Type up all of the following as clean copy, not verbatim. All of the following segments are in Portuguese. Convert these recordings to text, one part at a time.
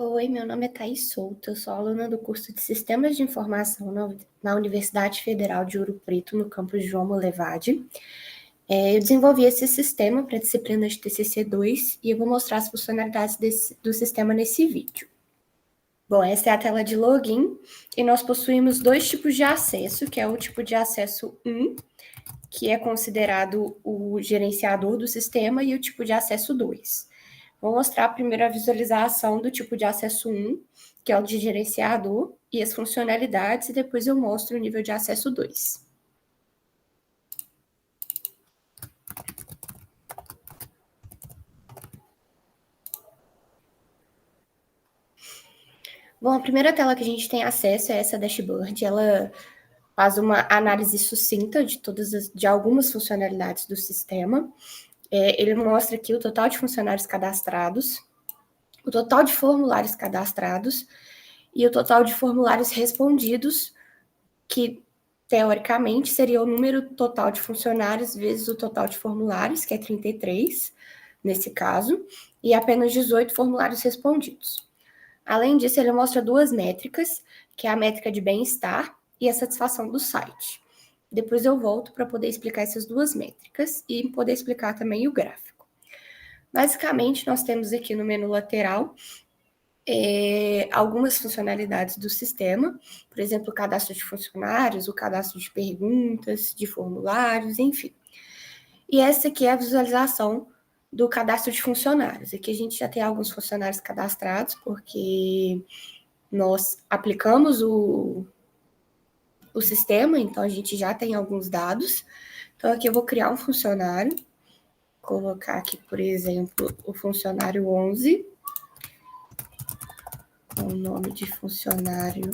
Oi, meu nome é Thaís Souto, eu sou aluna do curso de Sistemas de Informação na Universidade Federal de Ouro Preto, no campus João Molevade. Eu desenvolvi esse sistema para a disciplina de TCC2 e eu vou mostrar as funcionalidades do sistema nesse vídeo. Bom, essa é a tela de login e nós possuímos dois tipos de acesso, que é o tipo de acesso 1, que é considerado o gerenciador do sistema, e o tipo de acesso 2. Vou mostrar primeiro a visualização do tipo de acesso 1, que é o de gerenciador, e as funcionalidades, e depois eu mostro o nível de acesso 2. Bom, a primeira tela que a gente tem acesso é essa dashboard. Ela faz uma análise sucinta de algumas funcionalidades do sistema. Ele mostra aqui o total de funcionários cadastrados, o total de formulários cadastrados e o total de formulários respondidos, que teoricamente seria o número total de funcionários vezes o total de formulários, que é 33, nesse caso, e apenas 18 formulários respondidos. Além disso, ele mostra duas métricas, que é a métrica de bem-estar e a satisfação do site. Depois eu volto para poder explicar essas duas métricas e poder explicar também o gráfico. Basicamente, nós temos aqui no menu lateral algumas funcionalidades do sistema, por exemplo, o cadastro de funcionários, o cadastro de perguntas, de formulários, enfim. E essa aqui é a visualização do cadastro de funcionários. Aqui a gente já tem alguns funcionários cadastrados, porque nós aplicamos o sistema, então a gente já tem alguns dados. Então aqui eu vou criar um funcionário, colocar aqui, por exemplo, o funcionário 11, com o nome de funcionário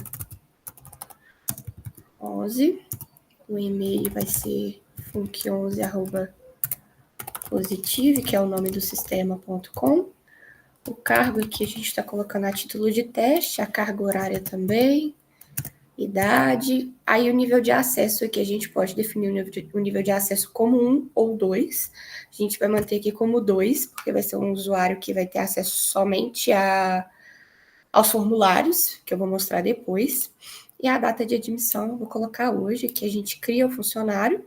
11. O e-mail vai ser func11@positive, que é o nome do sistema.com. O cargo aqui a gente está colocando a título de teste, a carga horária também, idade. Aí o nível de acesso aqui a gente pode definir o nível de acesso como 1 ou 2. A gente vai manter aqui como 2, porque vai ser um usuário que vai ter acesso somente aos formulários, que eu vou mostrar depois. E a data de admissão eu vou colocar hoje, que a gente cria o funcionário.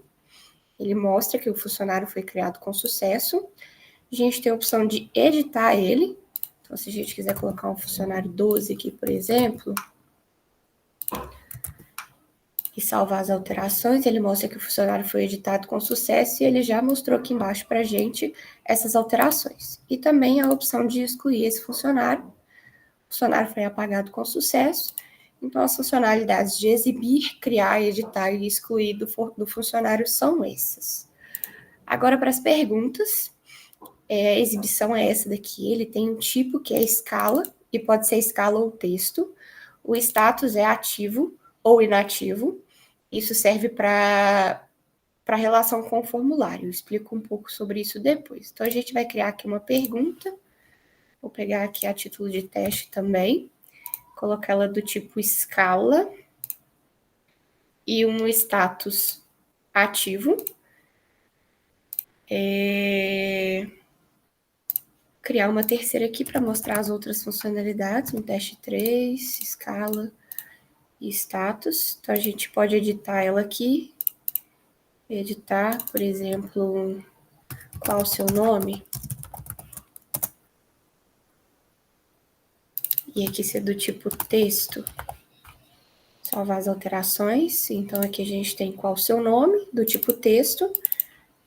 Ele mostra que o funcionário foi criado com sucesso. A gente tem a opção de editar ele. Então, se a gente quiser colocar um funcionário 12 aqui, por exemplo, e salvar as alterações, ele mostra que o funcionário foi editado com sucesso e ele já mostrou aqui embaixo para a gente essas alterações. E também a opção de excluir esse funcionário. O funcionário foi apagado com sucesso. Então, as funcionalidades de exibir, criar, editar e excluir do funcionário são essas. Agora, para as perguntas, a exibição é essa daqui. Ele tem um tipo que é escala, e pode ser escala ou texto. O status é ativo ou inativo. Isso serve para a relação com o formulário. Eu explico um pouco sobre isso depois. Então, a gente vai criar aqui uma pergunta. Vou pegar aqui a título de teste também. Colocar ela do tipo escala e um status ativo. Criar uma terceira aqui para mostrar as outras funcionalidades, um teste 3, escala e status. Então, a gente pode editar ela aqui. Editar, por exemplo, qual o seu nome? E aqui ser do tipo texto. Salvar as alterações. Então, aqui a gente tem qual o seu nome, do tipo texto.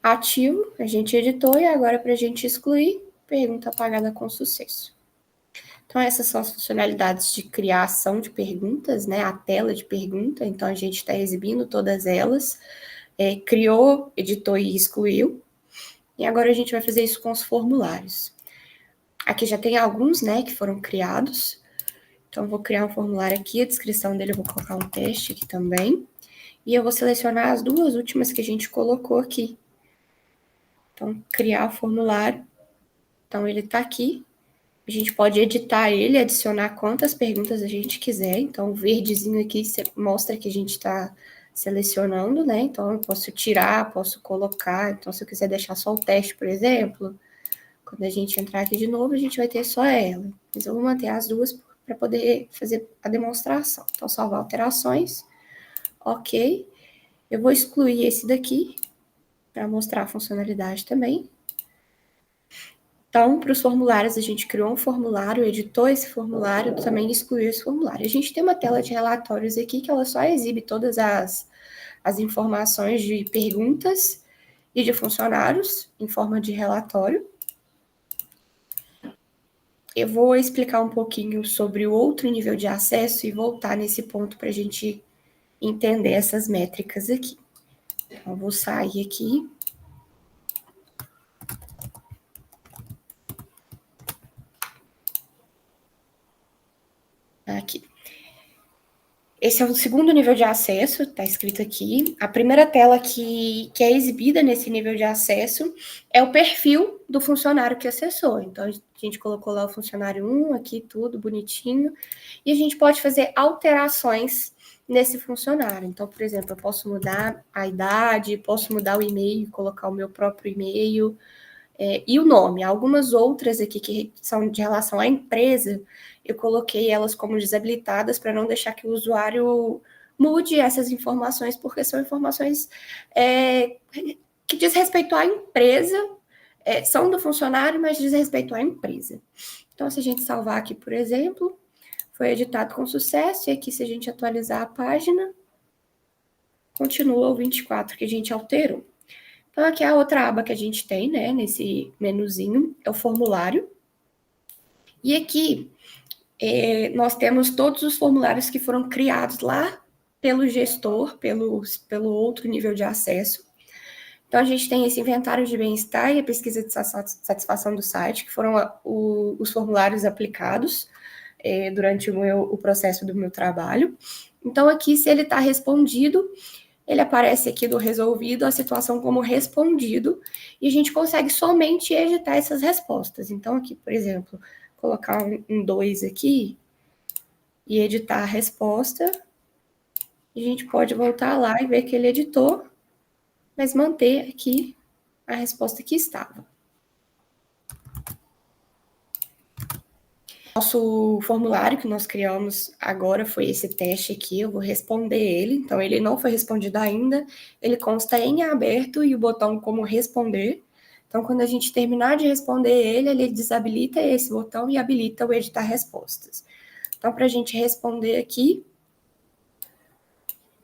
Ativo, a gente editou, e agora para a gente excluir, pergunta apagada com sucesso. Então, essas são as funcionalidades de criação de perguntas, né? A tela de pergunta. Então, a gente está exibindo todas elas. Criou, editou e excluiu. E agora a gente vai fazer isso com os formulários. Aqui já tem alguns, né, que foram criados. Então, eu vou criar um formulário aqui, a descrição dele eu vou colocar um teste aqui também. E eu vou selecionar as duas últimas que a gente colocou aqui. Então, criar o formulário. Então, ele está aqui. A gente pode editar ele, adicionar quantas perguntas a gente quiser. Então, o verdezinho aqui mostra que a gente está selecionando, né? Então, eu posso tirar, posso colocar. Então, se eu quiser deixar só o teste, por exemplo, Quando a gente entrar aqui de novo, a gente vai ter só ela. Mas eu vou manter as duas para poder fazer a demonstração. Então, salvar alterações. Ok. Eu vou excluir esse daqui para mostrar a funcionalidade também. Então, para os formulários, a gente criou um formulário, editou esse formulário, também excluiu esse formulário. A gente tem uma tela de relatórios aqui que ela só exibe todas as informações de perguntas e de funcionários em forma de relatório. Eu vou explicar um pouquinho sobre o outro nível de acesso e voltar nesse ponto para a gente entender essas métricas aqui. Então, eu vou sair aqui. Aqui. Esse é o segundo nível de acesso, está escrito aqui. A primeira tela que é exibida nesse nível de acesso é o perfil do funcionário que acessou. Então, a gente colocou lá o funcionário 1, aqui tudo bonitinho. E a gente pode fazer alterações nesse funcionário. Então, por exemplo, eu posso mudar a idade, posso mudar o e-mail, colocar o meu próprio e-mail e o nome. Algumas outras aqui que são de relação à empresa, eu coloquei elas como desabilitadas para não deixar que o usuário mude essas informações, porque são informações que diz respeito à empresa, são do funcionário, mas diz respeito à empresa. Então, se a gente salvar aqui, por exemplo, foi editado com sucesso, e aqui se a gente atualizar a página, continua o 24 que a gente alterou. Então, aqui é a outra aba que a gente tem, né, nesse menuzinho, é o formulário. E aqui nós temos todos os formulários que foram criados lá pelo gestor, pelo outro nível de acesso. Então, a gente tem esse inventário de bem-estar e a pesquisa de satisfação do site, que foram os formulários aplicados durante o processo do meu trabalho. Então, aqui, se ele está respondido, ele aparece aqui do resolvido, a situação como respondido, e a gente consegue somente editar essas respostas. Então, aqui, por exemplo, colocar um 2 aqui e editar a resposta, e a gente pode voltar lá e ver que ele editou, mas manter aqui a resposta que estava. Nosso formulário que nós criamos agora foi esse teste aqui, eu vou responder ele, então ele não foi respondido ainda, ele consta em aberto e o botão como responder. Então, quando a gente terminar de responder ele desabilita esse botão e habilita o editar respostas. Então, para a gente responder aqui,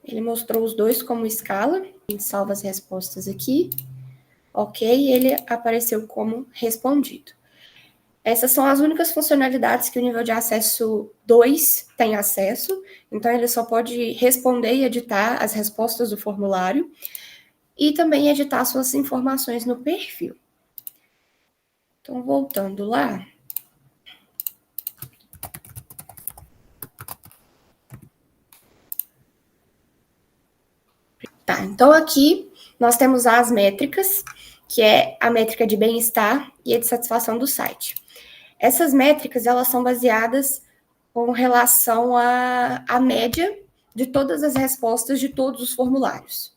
ele mostrou os dois como escala, a gente salva as respostas aqui, ok, ele apareceu como respondido. Essas são as únicas funcionalidades que o nível de acesso 2 tem acesso, então ele só pode responder e editar as respostas do formulário e também editar suas informações no perfil. Então, voltando lá. Tá, então aqui nós temos as métricas, que é a métrica de bem-estar e a de satisfação do site. Essas métricas, elas são baseadas com relação à média de todas as respostas de todos os formulários.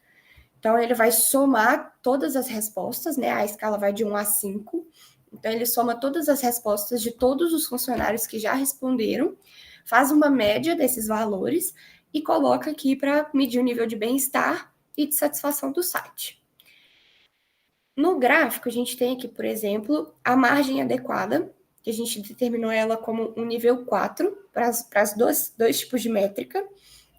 Então, ele vai somar todas as respostas, né? A escala vai de 1 a 5. Então, ele soma todas as respostas de todos os funcionários que já responderam, faz uma média desses valores e coloca aqui para medir o nível de bem-estar e de satisfação do site. No gráfico, a gente tem aqui, por exemplo, a margem adequada, que a gente determinou ela como um nível 4 para os dois tipos de métrica.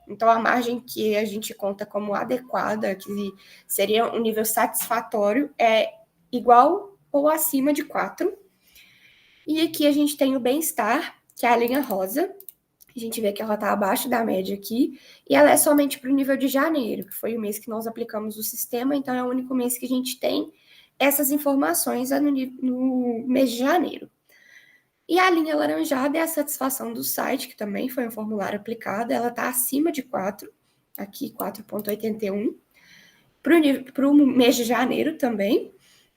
Então, a margem que a gente conta como adequada, que seria um nível satisfatório, é igual ou acima de 4. E aqui a gente tem o bem-estar, que é a linha rosa. A gente vê que ela está abaixo da média aqui, e ela é somente para o nível de janeiro, que foi o mês que nós aplicamos o sistema, então é o único mês que a gente tem essas informações no mês de janeiro. E a linha laranjada é a satisfação do site, que também foi um formulário aplicado, ela está acima de 4, aqui 4,81, para o mês de janeiro também.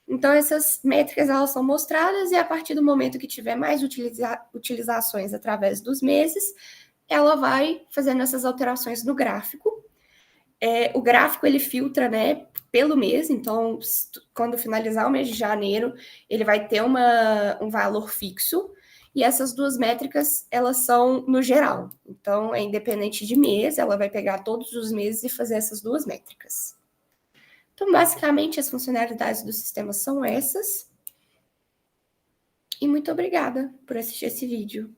Então, essas métricas elas são mostradas e a partir do momento que tiver mais utilizações através dos meses, ela vai fazendo essas alterações no gráfico. O gráfico, ele filtra, né, pelo mês, então, quando finalizar o mês de janeiro, ele vai ter um valor fixo, e essas duas métricas, elas são no geral. Então, é independente de mês, ela vai pegar todos os meses e fazer essas duas métricas. Então, basicamente, as funcionalidades do sistema são essas. E muito obrigada por assistir esse vídeo.